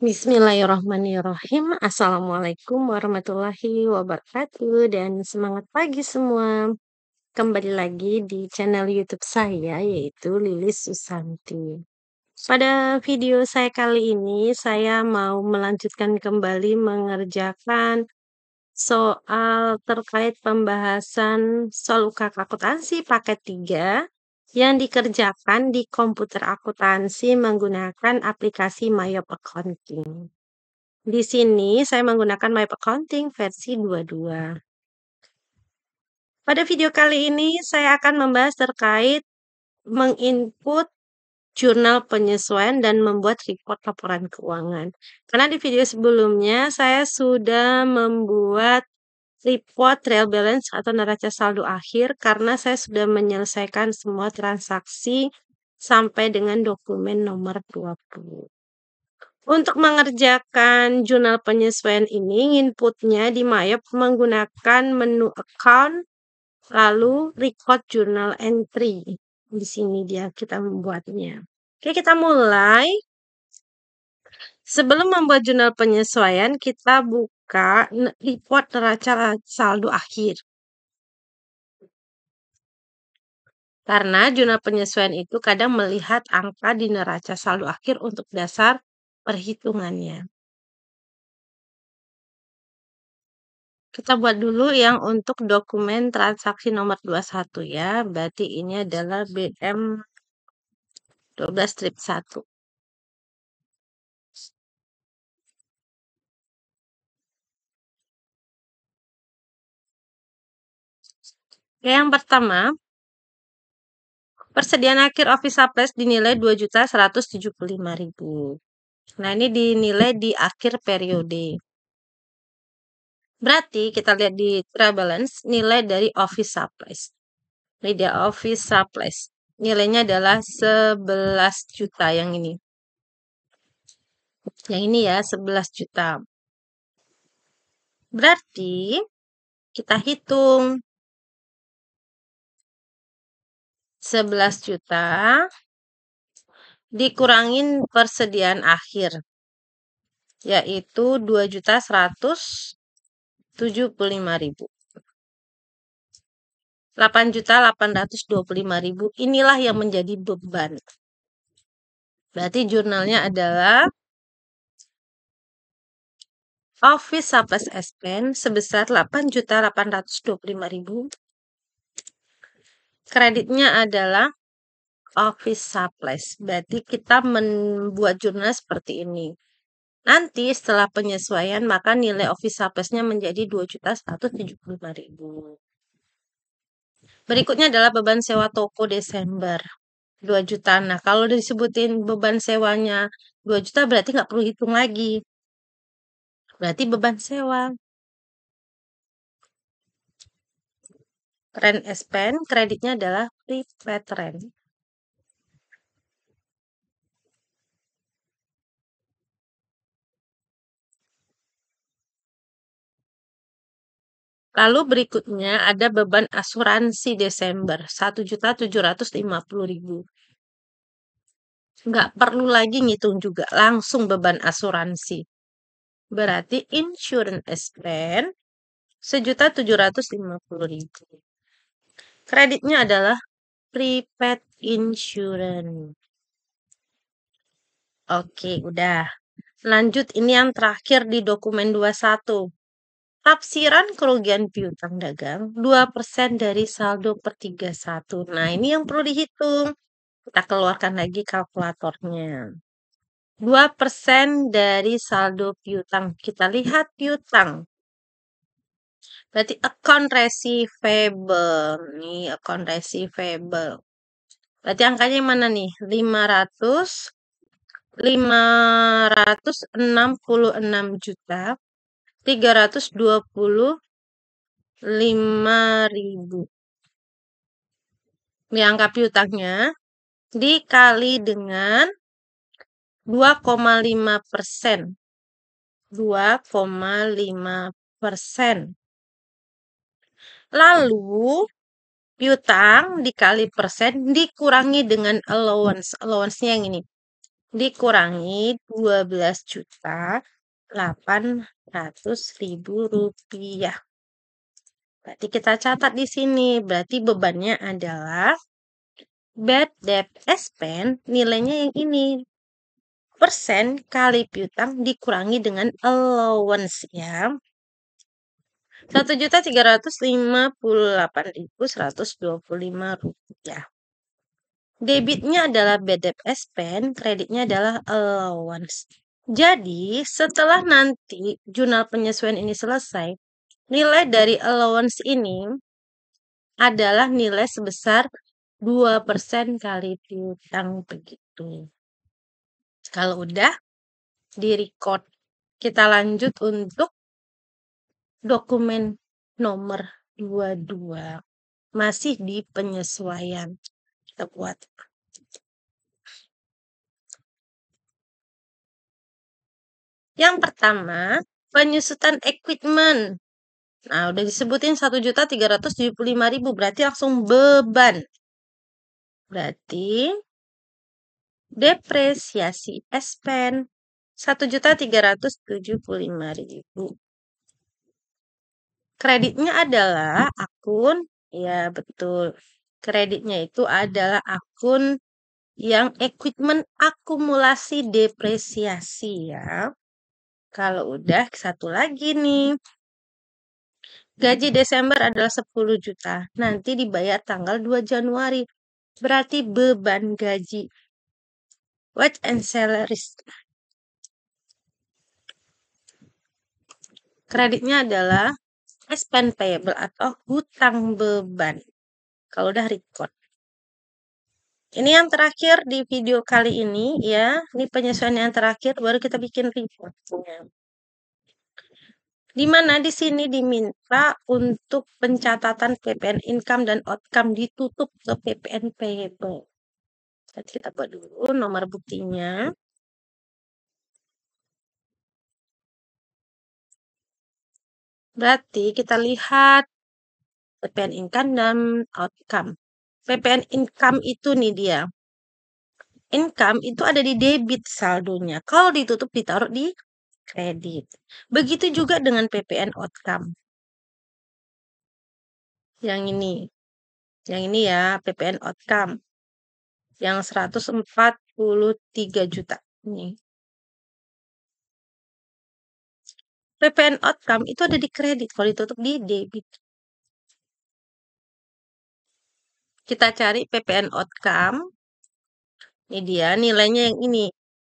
Bismillahirrahmanirrahim. Assalamualaikum warahmatullahi wabarakatuh dan semangat pagi semua. Kembali lagi di channel YouTube saya yaitu Lilis Susanti. Pada video saya kali ini saya mau melanjutkan kembali mengerjakan soal terkait pembahasan soal UKK akuntansi paket 3 yang dikerjakan di komputer akuntansi menggunakan aplikasi Myop Accounting. Di sini saya menggunakan Myop Accounting versi 22. Pada video kali ini saya akan membahas terkait menginput jurnal penyesuaian dan membuat report laporan keuangan. Karena di video sebelumnya saya sudah membuat report trial balance atau neraca saldo akhir karena saya sudah menyelesaikan semua transaksi sampai dengan dokumen nomor 20. Untuk mengerjakan jurnal penyesuaian ini, inputnya di Myop menggunakan menu account, lalu record journal entry. Di sini kita membuatnya. Oke, kita mulai. Sebelum membuat jurnal penyesuaian, kita buka report neraca saldo akhir. Karena jurnal penyesuaian itu kadang melihat angka di neraca saldo akhir untuk dasar perhitungannya. Kita buat dulu yang untuk dokumen transaksi nomor 21 ya. Berarti ini adalah BM 12-1. Yang pertama, persediaan akhir office supplies dinilai 2.175.000. Nah, ini dinilai di akhir periode. Berarti kita lihat di trial balance nilai dari office supplies. Ini dia office supplies. Nilainya adalah 11 juta yang ini. Yang ini ya 11 juta. Berarti kita hitung 11 juta dikurangin persediaan akhir yaitu 2.175.000. 8.825.000 inilah yang menjadi beban. Berarti jurnalnya adalah office supplies expense sebesar 8.825.000. Kreditnya adalah office supplies. Berarti kita membuat jurnal seperti ini. Nanti setelah penyesuaian maka nilai office supplies-nya menjadi 2.175.000. Berikutnya adalah beban sewa toko Desember 2 juta. Nah, kalau disebutin beban sewanya 2 juta berarti nggak perlu hitung lagi. Berarti beban sewa. Rent expense, kreditnya adalah prepaid rent. Lalu berikutnya ada beban asuransi Desember 1.750.000. Nggak perlu lagi ngitung juga, langsung beban asuransi. Berarti insurance expense 1.750.000. Kreditnya adalah prepaid insurance. Oke, udah. Lanjut, ini yang terakhir di dokumen 21. Tafsiran kerugian piutang dagang 2% dari saldo per 31. Nah, ini yang perlu dihitung. Kita keluarkan lagi kalkulatornya. 2% dari saldo piutang. Kita lihat piutang. Berarti account receivable. Nih, account receivable. Berarti angkanya yang mana nih? 566 juta 325.000. Ini angka piutangnya dikali dengan 2,5%. 2,5%. Lalu piutang dikali persen dikurangi dengan allowance. Allowance-nya yang ini. dikurangi 12.800.000 rupiah. Berarti kita catat di sini. Berarti bebannya adalah bad debt expense, nilainya yang ini. Persen kali piutang dikurangi dengan allowance ya. 1.358.125 rupiah. Debitnya adalah bad debt expense, kreditnya adalah allowance. Jadi, setelah nanti jurnal penyesuaian ini selesai, nilai dari allowance ini adalah nilai sebesar 2% kali piutang begitu. Kalau udah di-record, kita lanjut untuk dokumen nomor 22. Masih di penyesuaian. Kita buat. Yang pertama, penyusutan equipment. Nah, udah disebutin 1.375.000, berarti langsung beban. Berarti depresiasi expense 1.375.000. Kreditnya adalah akun, ya betul. Kreditnya itu adalah akun yang equipment akumulasi depresiasi ya. Kalau udah satu lagi nih. Gaji Desember adalah 10 juta. Nanti dibayar tanggal 2 Januari. Berarti beban gaji. Wage and salaries. Kreditnya adalah expense payable atau hutang beban. Kalau udah record. Ini yang terakhir di video kali ini ya. Ini penyesuaian yang terakhir baru kita bikin reportnya. Di mana di sini diminta untuk pencatatan PPN income dan outcome ditutup ke PPN payable. Jadi kita buat dulu nomor buktinya. Berarti kita lihat PPN income dan outcome. PPN income itu nih dia. Income itu ada di debit saldonya. Kalau ditutup ditaruh di kredit. Begitu juga dengan PPN outcome. Yang ini. Yang ini ya, PPN outcome. Yang 143 juta. Ini. PPN outcome itu ada di kredit. Kalau ditutup di debit. Kita cari PPN outcome. Ini dia nilainya yang ini.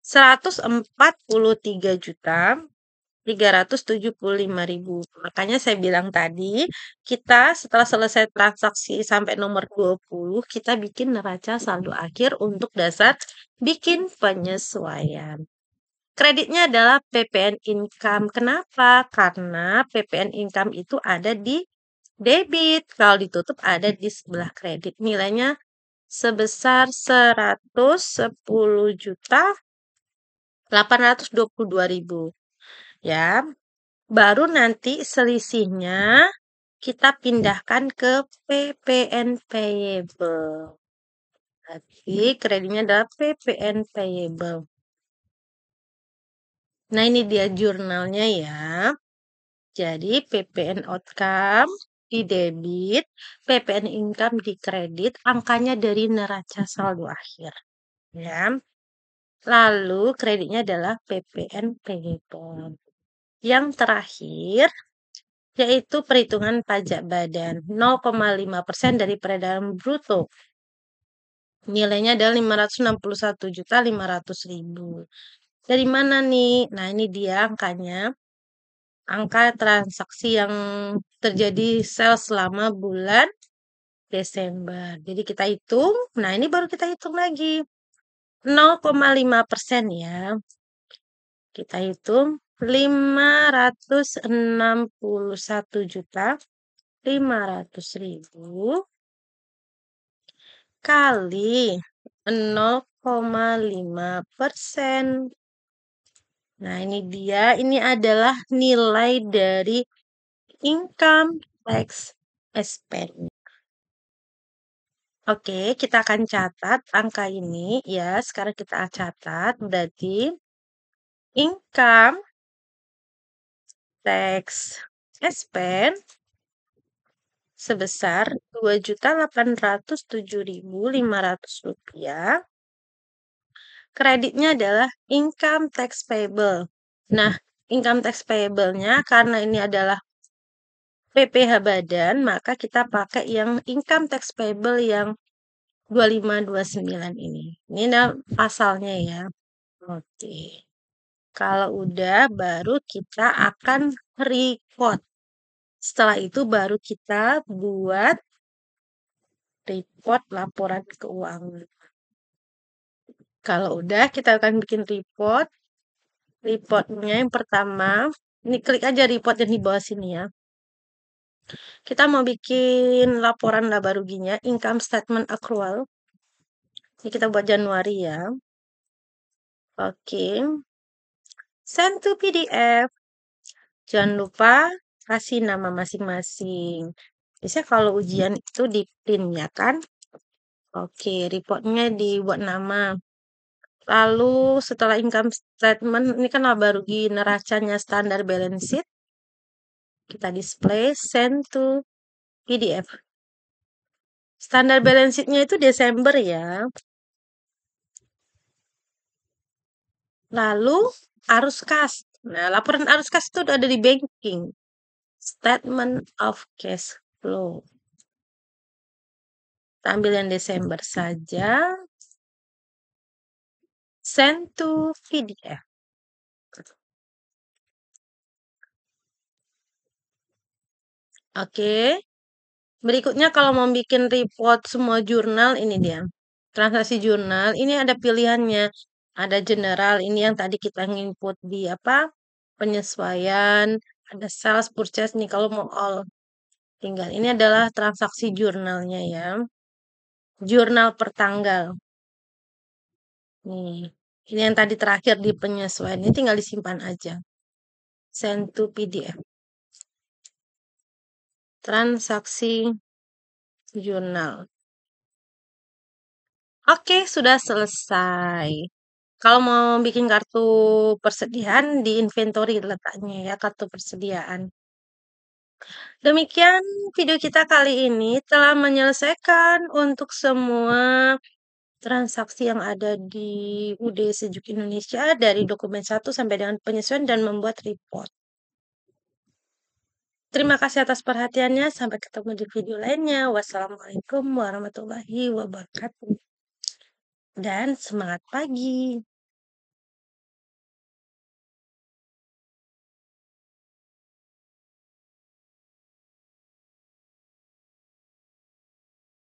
143.375.000. Makanya saya bilang tadi, kita setelah selesai transaksi sampai nomor 20, kita bikin neraca saldo akhir untuk dasar bikin penyesuaian. Kreditnya adalah PPN income. Kenapa? Karena PPN income itu ada di debit. Kalau ditutup ada di sebelah kredit. Nilainya sebesar 110.822.000 ya. Baru nanti selisihnya kita pindahkan ke PPN payable. Jadi kreditnya adalah PPN payable. Nah, ini dia jurnalnya ya. Jadi PPN outcome di debit, PPN income di kredit, angkanya dari neraca saldo akhir. Ya. Lalu kreditnya adalah PPN payable. Yang terakhir yaitu perhitungan pajak badan 0,5% dari peredaran bruto. Nilainya adalah 561.500.000. Dari mana nih? Nah, ini dia angkanya. Angka transaksi yang terjadi sales selama bulan Desember. Jadi kita hitung. Nah, ini baru kita hitung lagi. 0,5% ya. Kita hitung 561.500.000 kali 0,5%. Nah, ini dia. Ini adalah nilai dari income tax expense. Oke, kita akan catat angka ini ya. Sekarang kita catat berarti income tax expense sebesar Rp2.807.500. Kreditnya adalah income tax payable. Nah, income tax payable-nya karena ini adalah PPh badan, maka kita pakai yang income tax payable yang 2529 ini. Ini pasalnya ya. Oke. Kalau udah, baru kita akan report. Setelah itu baru kita buat report laporan keuangan. Kalau udah, kita akan bikin report. Reportnya yang pertama, ini klik aja report yang di bawah sini ya. Kita mau bikin laporan laba ruginya, income statement accrual. Ini kita buat Januari ya. Oke. Send to PDF. Jangan lupa kasih nama masing-masing. Biasanya kalau ujian itu di print ya kan? Oke, reportnya dibuat nama. Lalu setelah income statement, ini kan laba rugi neracanya standar balance sheet. Kita display, send to PDF. Standar balance sheet-nya itu Desember ya. Lalu arus kas. Nah, laporan arus kas itu udah ada di banking. Statement of cash flow. Kita ambil yang Desember saja. Send to PDF. Oke. Berikutnya kalau mau bikin report semua jurnal, ini dia. Transaksi jurnal, ini ada pilihannya. Ada general, ini yang tadi kita nginput di apa? Penyesuaian. Ada sales purchase nih kalau mau all. Tinggal ini adalah transaksi jurnalnya ya. Jurnal per tanggal. Nih, ini yang tadi terakhir di penyesuaian. Ini tinggal disimpan aja. Send to PDF. Transaksi jurnal. Oke, sudah selesai. Kalau mau bikin kartu persediaan, di inventory letaknya ya, kartu persediaan. Demikian video kita kali ini telah menyelesaikan untuk semua transaksi yang ada di UD Sejuk Indonesia dari dokumen 1 sampai dengan penyesuaian dan membuat report. Terima kasih atas perhatiannya. Sampai ketemu di video lainnya. Wassalamualaikum warahmatullahi wabarakatuh. Dan semangat pagi.